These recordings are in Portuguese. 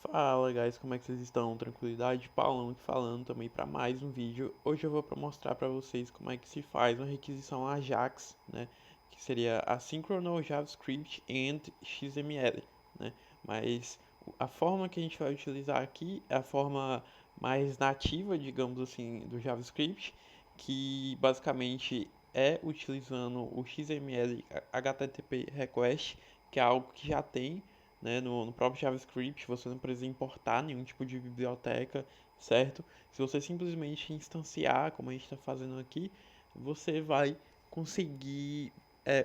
Fala guys, como é que vocês estão? Tranquilidade? Paulão aqui falando também para mais um vídeo. Hoje eu vou mostrar para vocês como é que se faz uma requisição AJAX, né? Que seria Asynchronous JavaScript and XML, né? Mas a forma que a gente vai utilizar aqui é a forma mais nativa, digamos assim, do JavaScript, que basicamente é utilizando o XML HTTP request, que é algo que já tem, né, no próprio JavaScript. Você não precisa importar nenhum tipo de biblioteca, certo? Se você simplesmente instanciar, como a gente está fazendo aqui, você vai conseguir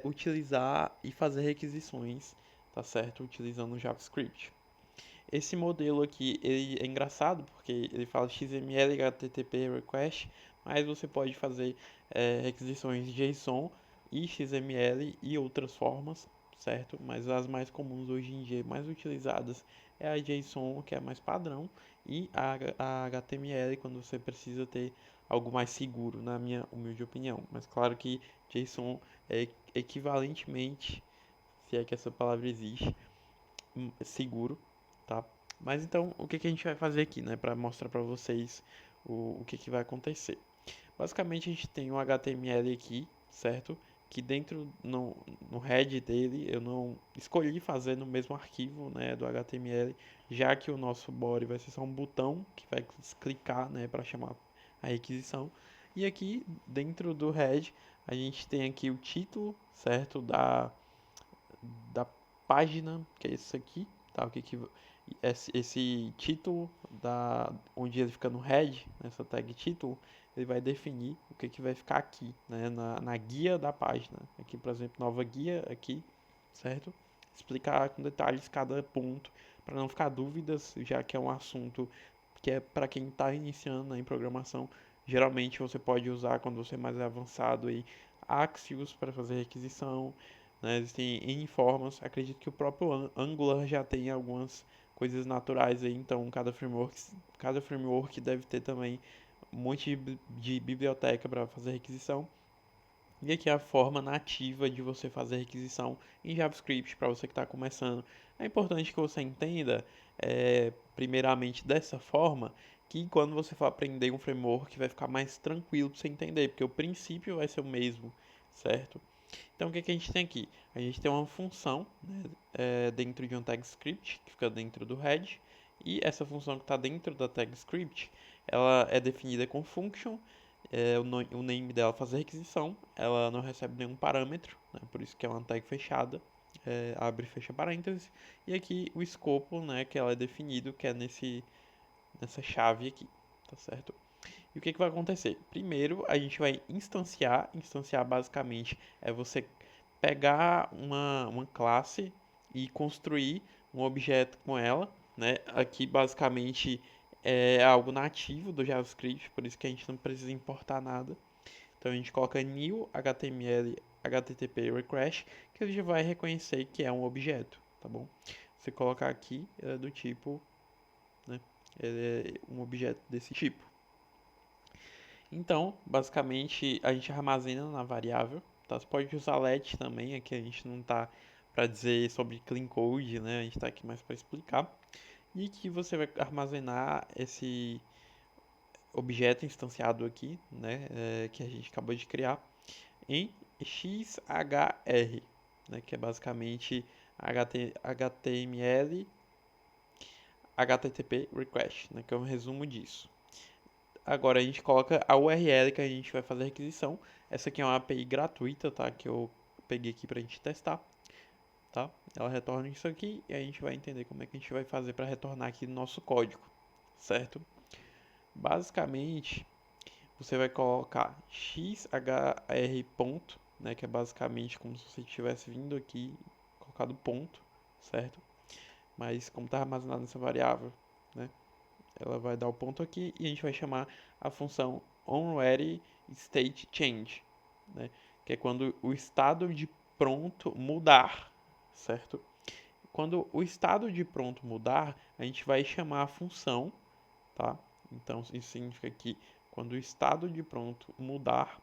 utilizar e fazer requisições, tá certo? Utilizando o JavaScript. Esse modelo aqui, ele é engraçado porque ele fala XML HTTP request, mas você pode fazer requisições JSON e XML e outras formas, certo? Mas as mais comuns hoje em dia, mais utilizadas, é a JSON, que é a mais padrão, e a HTML, quando você precisa ter algo mais seguro, na minha humilde opinião. Mas claro que JSON é equivalentemente, se é que essa palavra existe, seguro, tá? Mas então, o que que a gente vai fazer aqui, né, para mostrar para vocês o que que vai acontecer. Basicamente, a gente tem um HTML aqui, certo? Que dentro no head dele eu não escolhi fazer no mesmo arquivo, né, do HTML, já que o nosso body vai ser só um botão que vai clicar, né, para chamar a requisição. E aqui dentro do head a gente tem aqui o título, certo, da página, que é isso aqui, tá? O que que esse título onde ele fica no head, nessa tag título, ele vai definir o que que vai ficar aqui, né, na guia da página. Aqui, por exemplo, nova guia aqui, certo? Explicar com detalhes cada ponto para não ficar dúvidas, já que é um assunto que é para quem está iniciando em programação. Geralmente você pode usar quando você é mais avançado aí Axios para fazer requisição, né? Existem N formas. Acredito que o próprio Angular já tem algumas coisas naturais aí, então cada framework deve ter também um monte de biblioteca para fazer requisição. E aqui é a forma nativa de você fazer requisição em JavaScript para você que está começando. É importante que você entenda, primeiramente dessa forma, que quando você for aprender um framework vai ficar mais tranquilo para você entender, porque o princípio vai ser o mesmo, certo? Então o que, que a gente tem aqui? A gente tem uma função, né, dentro de um tag script que fica dentro do head, e essa função que está dentro da tag script, ela é definida com function, o name dela é fazer requisição, ela não recebe nenhum parâmetro, né, por isso que é uma tag fechada, abre e fecha parênteses, e aqui o escopo, né, que ela é definido, que é nessa chave aqui, tá certo? E o que, que vai acontecer? Primeiro, a gente vai instanciar. Instanciar basicamente é você pegar uma classe e construir um objeto com ela, né? Aqui basicamente é algo nativo do JavaScript, por isso que a gente não precisa importar nada. Então a gente coloca new HTML HTTP request, que ele já vai reconhecer que é um objeto, tá bom? Você colocar aqui é do tipo, né? Ele é um objeto desse tipo. Então, basicamente, a gente armazena na variável, tá? Você pode usar let também, aqui a gente não tá para dizer sobre clean code, né? A gente está aqui mais para explicar. E que você vai armazenar esse objeto instanciado aqui, né? Que a gente acabou de criar, em XHR, né? Que é basicamente HTML HTTP request, né? Que é um resumo disso. Agora a gente coloca a URL que a gente vai fazer a requisição. Essa aqui é uma API gratuita, tá? Que eu peguei aqui pra gente testar, tá? Ela retorna isso aqui e a gente vai entender como é que a gente vai fazer para retornar aqui no nosso código, certo? Basicamente, você vai colocar xhr ponto, né? Que é basicamente como se você tivesse vindo aqui, colocado ponto, certo? Mas como está armazenado nessa variável, né? Ela vai dar o ponto aqui e a gente vai chamar a função onReadyStateChange, né? Que é quando o estado de pronto mudar, certo? Quando o estado de pronto mudar, a gente vai chamar a função, tá? Então isso significa que quando o estado de pronto mudar,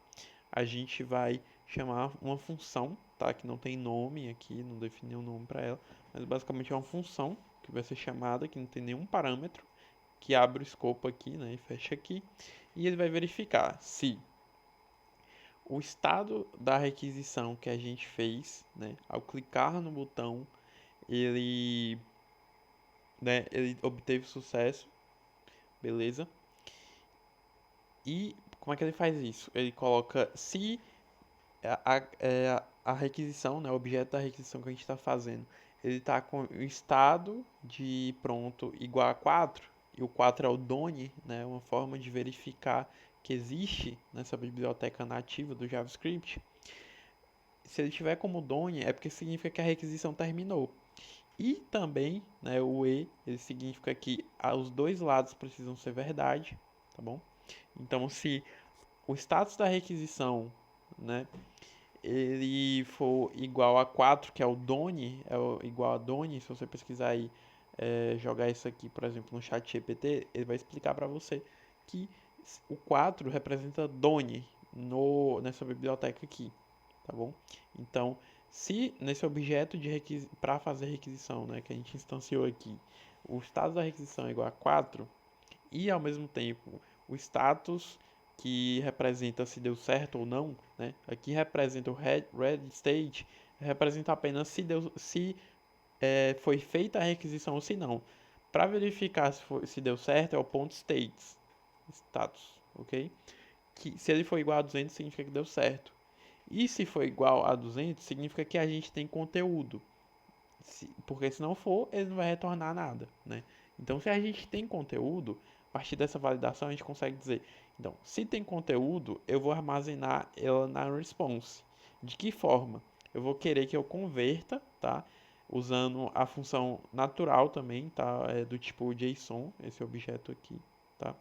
a gente vai chamar uma função, tá? Que não tem nome aqui, não definiu um nome para ela, mas basicamente é uma função, que vai ser chamada, que não tem nenhum parâmetro, que abre o escopo aqui, né, e fecha aqui, e ele vai verificar se o estado da requisição que a gente fez, né, ao clicar no botão, ele, né, ele obteve sucesso, beleza? E como é que ele faz isso? Ele coloca se a requisição, né, o objeto da requisição que a gente está fazendo, ele está com o estado de pronto igual a 4, e o 4 é o Done, né, uma forma de verificar que existe nessa biblioteca nativa do JavaScript. Se ele tiver como Done, é porque significa que a requisição terminou. E também, né, o E, ele significa que os dois lados precisam ser verdade, tá bom? Então, se o status da requisição, né, ele for igual a 4, que é o Done, igual a Done, se você pesquisar aí, jogar isso aqui, por exemplo, no chat GPT, ele vai explicar para você que o 4 representa Done nessa biblioteca aqui, tá bom? Então, se nesse objeto para fazer requisição, né, que a gente instanciou aqui, o status da requisição é igual a 4 e ao mesmo tempo o status que representa se deu certo ou não, né? Aqui representa o red state, representa apenas se foi feita a requisição ou se não. Para verificar se deu certo é o ponto status, ok? Que se ele for igual a 200 significa que deu certo. E se for igual a 200 significa que a gente tem conteúdo. Porque se não for, ele não vai retornar nada, né? Então, se a gente tem conteúdo, a partir dessa validação a gente consegue dizer, então, se tem conteúdo, eu vou armazenar ela na response. De que forma? Eu vou querer que eu converta, tá? Usando a função natural também, tá? Do tipo JSON, esse objeto aqui, tá?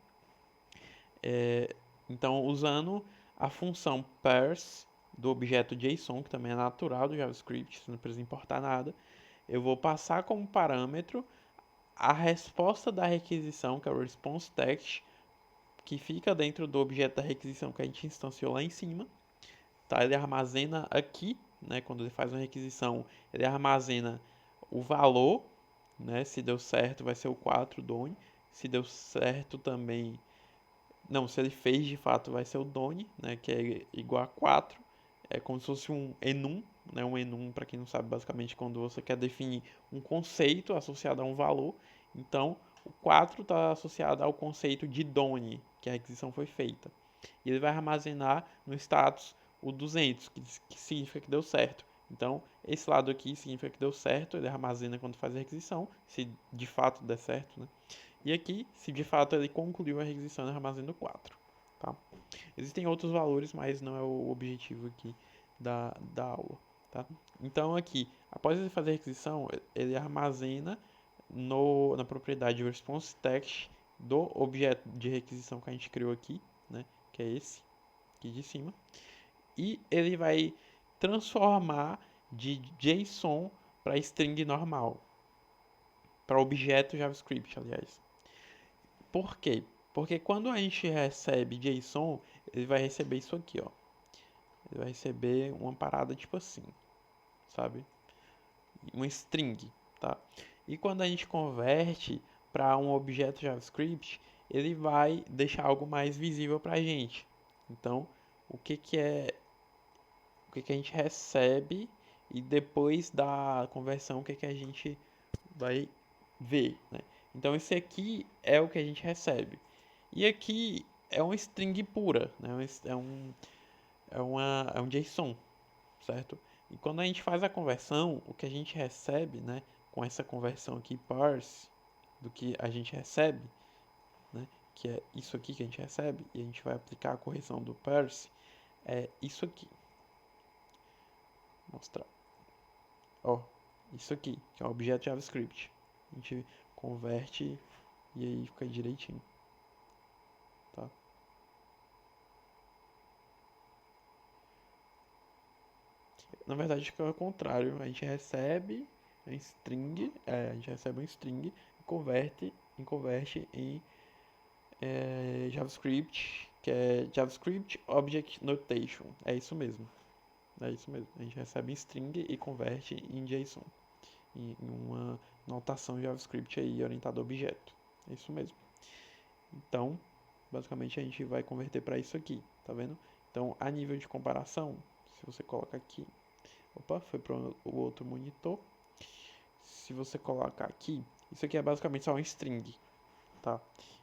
Então, usando a função parse do objeto JSON, que também é natural do JavaScript, você não precisa importar nada, eu vou passar como parâmetro a resposta da requisição, que é o response text, que fica dentro do objeto da requisição que a gente instanciou lá em cima. Tá? Ele armazena aqui, né, quando ele faz uma requisição, ele armazena o valor, né, se deu certo vai ser o 4 Done, se deu certo também, não, se ele fez de fato vai ser o Done, né, que é igual a 4, é como se fosse um enum, né, um enum, para quem não sabe, basicamente quando você quer definir um conceito associado a um valor, então o 4 está associado ao conceito de Done, que a requisição foi feita. E ele vai armazenar no status o 200, que significa que deu certo. Então, esse lado aqui significa que deu certo, ele armazena quando faz a requisição, se de fato der certo, né? E aqui, se de fato ele concluiu a requisição, ele armazena o 4. Tá? Existem outros valores, mas não é o objetivo aqui da aula. Tá? Então, aqui, após ele fazer a requisição, ele armazena na propriedade response text do objeto de requisição que a gente criou aqui, né? Que é esse aqui de cima. E ele vai transformar de JSON para string normal, para objeto JavaScript, aliás. Por quê? Porque quando a gente recebe JSON, ele vai receber isso aqui, ó. Ele vai receber uma parada tipo assim, sabe? Uma string, tá? E quando a gente converte para um objeto JavaScript, ele vai deixar algo mais visível para a gente. Então, o que a gente recebe e depois da conversão o que a gente vai ver, né? Então esse aqui é o que a gente recebe. E aqui é uma string pura, né? É um JSON, certo? E quando a gente faz a conversão, o que a gente recebe, né, com essa conversão aqui parse do que a gente recebe, né, que é isso aqui que a gente recebe, e a gente vai aplicar a correção do parse, é isso aqui. Vou mostrar. Ó, isso aqui, que é um objeto JavaScript. A gente converte e aí fica direitinho. Tá? Na verdade, fica ao contrário. A gente recebe um string, a gente recebe um string e converte em JavaScript, que é JavaScript Object Notation. É isso mesmo. É isso mesmo. A gente recebe em string e converte em JSON. em uma notação JavaScript aí orientada a objeto. É isso mesmo. Então, basicamente a gente vai converter para isso aqui, tá vendo? Então, a nível de comparação, se você coloca aqui, opa, foi para o outro monitor. Se você colocar aqui, isso aqui é basicamente só um string, tá?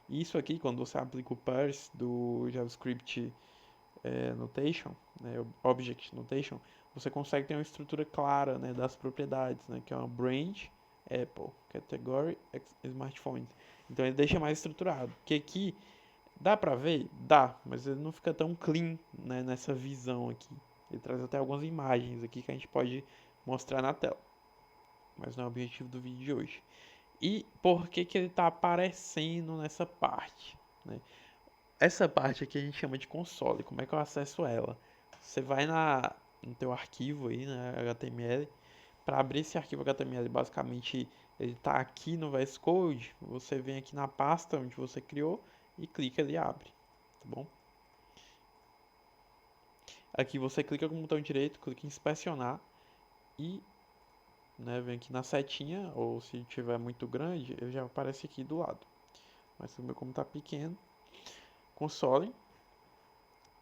Isso aqui, quando você aplica o parse do JavaScript Notation, né, Object Notation, você consegue ter uma estrutura clara, né, das propriedades, né, que é uma brand, Apple, Category, Smartphones. Então ele deixa mais estruturado. Que aqui dá pra ver? Dá, mas ele não fica tão clean, né, nessa visão aqui. Ele traz até algumas imagens aqui que a gente pode mostrar na tela. Mas não é o objetivo do vídeo de hoje. E por que que ele está aparecendo nessa parte, né? Essa parte aqui a gente chama de console. Como é que eu acesso ela? Você vai no teu arquivo aí, né, HTML. Para abrir esse arquivo HTML, basicamente ele está aqui no VS Code. Você vem aqui na pasta onde você criou e clica, ele abre, tá bom? Aqui você clica com o botão direito, clica em inspecionar e, né, vem aqui na setinha, ou se tiver muito grande, ele já aparece aqui do lado. Mas o meu, como está pequeno, console.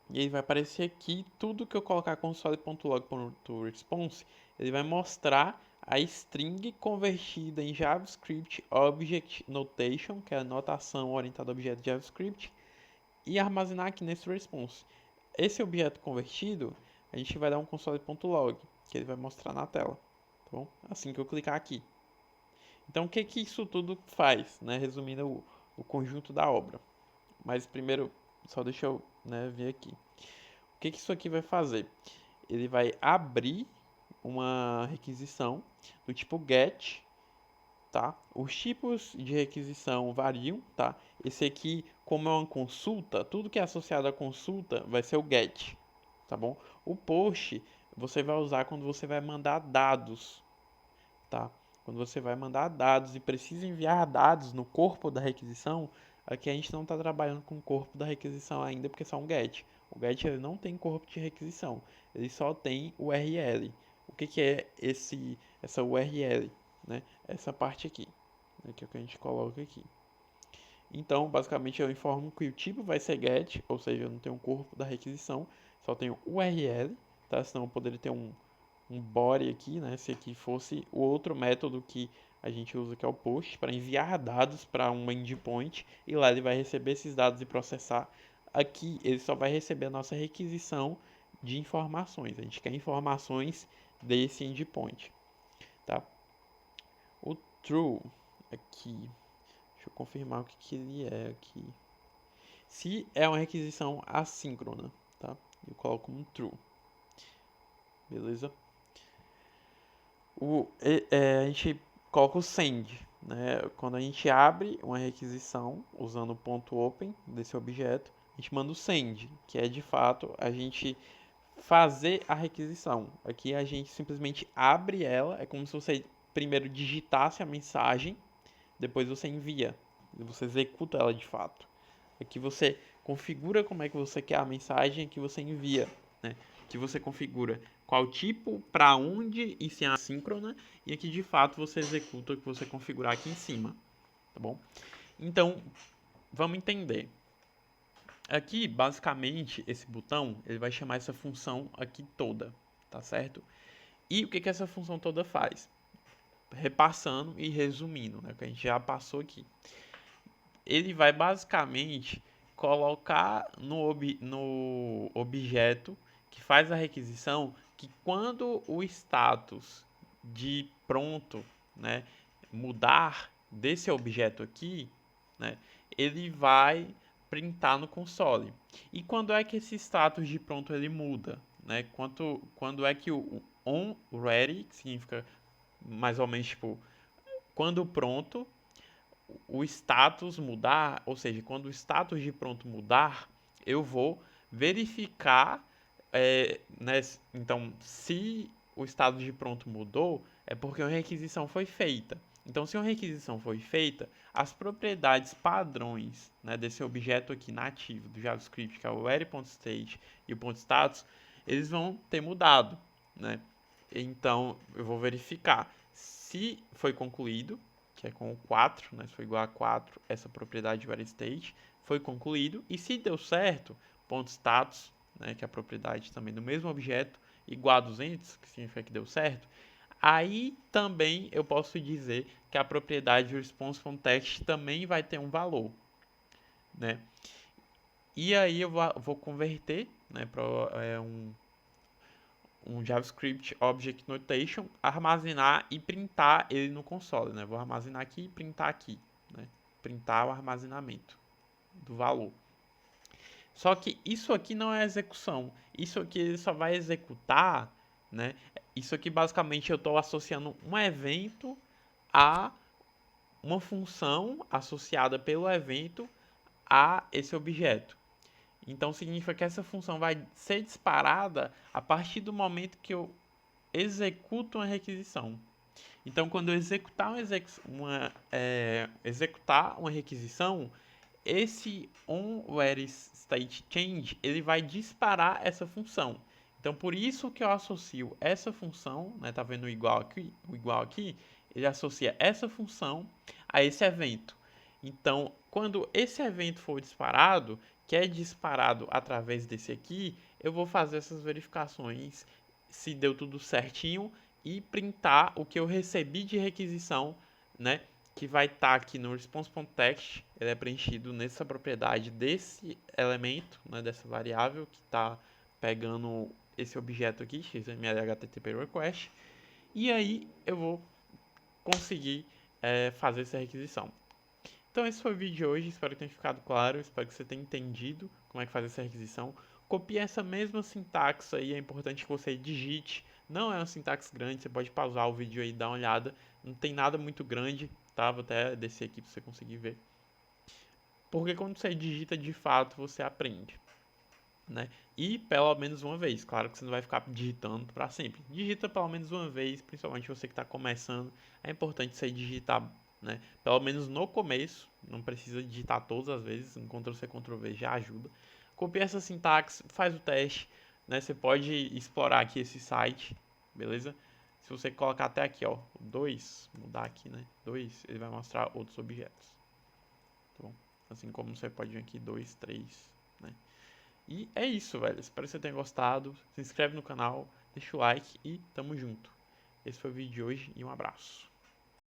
E aí vai aparecer aqui tudo que eu colocar console.log.response, ele vai mostrar a string convertida em JavaScript Object Notation, que é a notação orientada a objeto de JavaScript, e armazenar aqui nesse response. Esse objeto convertido, a gente vai dar um console.log, que ele vai mostrar na tela, tá bom? Assim que eu clicar aqui. Então, o que que isso tudo faz, né? Resumindo o conjunto da obra. Mas primeiro, só deixa eu, né, ver aqui. O que que isso aqui vai fazer? Ele vai abrir uma requisição do tipo get, tá? Os tipos de requisição variam, tá? Esse aqui, como é uma consulta, tudo que é associado à consulta vai ser o get, tá bom? O post você vai usar quando você vai mandar dados, tá? Quando você vai mandar dados e precisa enviar dados no corpo da requisição, aqui a gente não está trabalhando com o corpo da requisição ainda, porque é só um get. O get ele não tem corpo de requisição, ele só tem URL. O que, que é essa URL? Né? Essa parte aqui, né? Que é o que a gente coloca aqui. Então, basicamente, eu informo que o tipo vai ser get, ou seja, eu não tenho um corpo da requisição, só tenho URL, tá? Senão eu poderia ter um body aqui, né? Se aqui fosse o outro método que a gente usa, que é o post, para enviar dados para uma endpoint, e lá ele vai receber esses dados e processar. Aqui ele só vai receber a nossa requisição de informações. A gente quer informações desse endpoint, tá? O true aqui, deixa eu confirmar o que, que ele é aqui. Se é uma requisição assíncrona, tá? Eu coloco como true. Beleza? A gente coloca o send, né? Quando a gente abre uma requisição usando o ponto open desse objeto, a gente manda o send, que é de fato a gente fazer a requisição. Aqui a gente simplesmente abre ela, é como se você primeiro digitasse a mensagem, depois você envia, você executa ela de fato. Aqui você configura como é que você quer a mensagem que você envia, né? Que você configura qual tipo, para onde e se é assíncrona, e aqui de fato você executa o que você configurar aqui em cima, tá bom? Então, vamos entender. Aqui, basicamente, esse botão, ele vai chamar essa função aqui toda, tá certo? E o que que essa função toda faz? Repassando e resumindo, né, que a gente já passou aqui. Ele vai basicamente colocar no objeto que faz a requisição que quando o status de pronto, né, mudar desse objeto aqui, né, ele vai printar no console. E quando é que esse status de pronto ele muda, né? Quando é que o on ready, que significa mais ou menos tipo quando pronto, o status mudar, ou seja, quando o status de pronto mudar, eu vou verificar, né, então, se o status de pronto mudou, é porque uma requisição foi feita. Então, se uma requisição foi feita, as propriedades padrões, né, desse objeto aqui nativo do JavaScript, que é o ready.state e o .status, eles vão ter mudado, né? Então, eu vou verificar. Se se foi concluído, que é com o 4, né, se for igual a 4, essa propriedade VariState foi concluído, e se deu certo, ponto status, né, que é a propriedade também do mesmo objeto, igual a 200, que significa que deu certo, aí também eu posso dizer que a propriedade response.text também vai ter um valor, né? E aí eu vou converter, né, para um JavaScript Object Notation, armazenar e printar ele no console, né? Vou armazenar aqui e printar aqui, né? Printar o armazenamento do valor. Só que isso aqui não é execução. Isso aqui ele só vai executar, né? Isso aqui basicamente eu estou associando um evento a uma função associada pelo evento a esse objeto. Então significa que essa função vai ser disparada a partir do momento que eu executo uma requisição. Então, quando eu executar uma requisição, esse onWhereStateChange ele vai disparar essa função. Então, por isso que eu associo essa função, né, tá vendo o igual aqui, ele associa essa função a esse evento. Então, quando esse evento for disparado, que é disparado através desse aqui, eu vou fazer essas verificações se deu tudo certinho e printar o que eu recebi de requisição, né? Que vai estar aqui no response.text, ele é preenchido nessa propriedade desse elemento, né, dessa variável que está pegando esse objeto aqui, XML HTTP request, e aí eu vou conseguir fazer essa requisição. Então esse foi o vídeo de hoje, espero que tenha ficado claro, espero que você tenha entendido como é que faz essa requisição. Copie essa mesma sintaxe aí, é importante que você digite, não é uma sintaxe grande, você pode pausar o vídeo aí e dar uma olhada, não tem nada muito grande, tá? Vou até descer aqui para você conseguir ver. Porque quando você digita de fato, você aprende, né? E pelo menos uma vez, claro que você não vai ficar digitando para sempre. Digita pelo menos uma vez, principalmente você que está começando, é importante você digitar, né? Pelo menos no começo, não precisa digitar todas as vezes, um Ctrl+C, Ctrl+V já ajuda. Copia essa sintaxe, faz o teste, né? Você pode explorar aqui esse site, beleza? Se você colocar até aqui, ó, 2, mudar aqui, né? 2, ele vai mostrar outros objetos. Tá bom? Assim como você pode vir aqui 2, 3, né? E é isso, velho. Espero que você tenha gostado. Se inscreve no canal, deixa o like e tamo junto. Esse foi o vídeo de hoje e um abraço.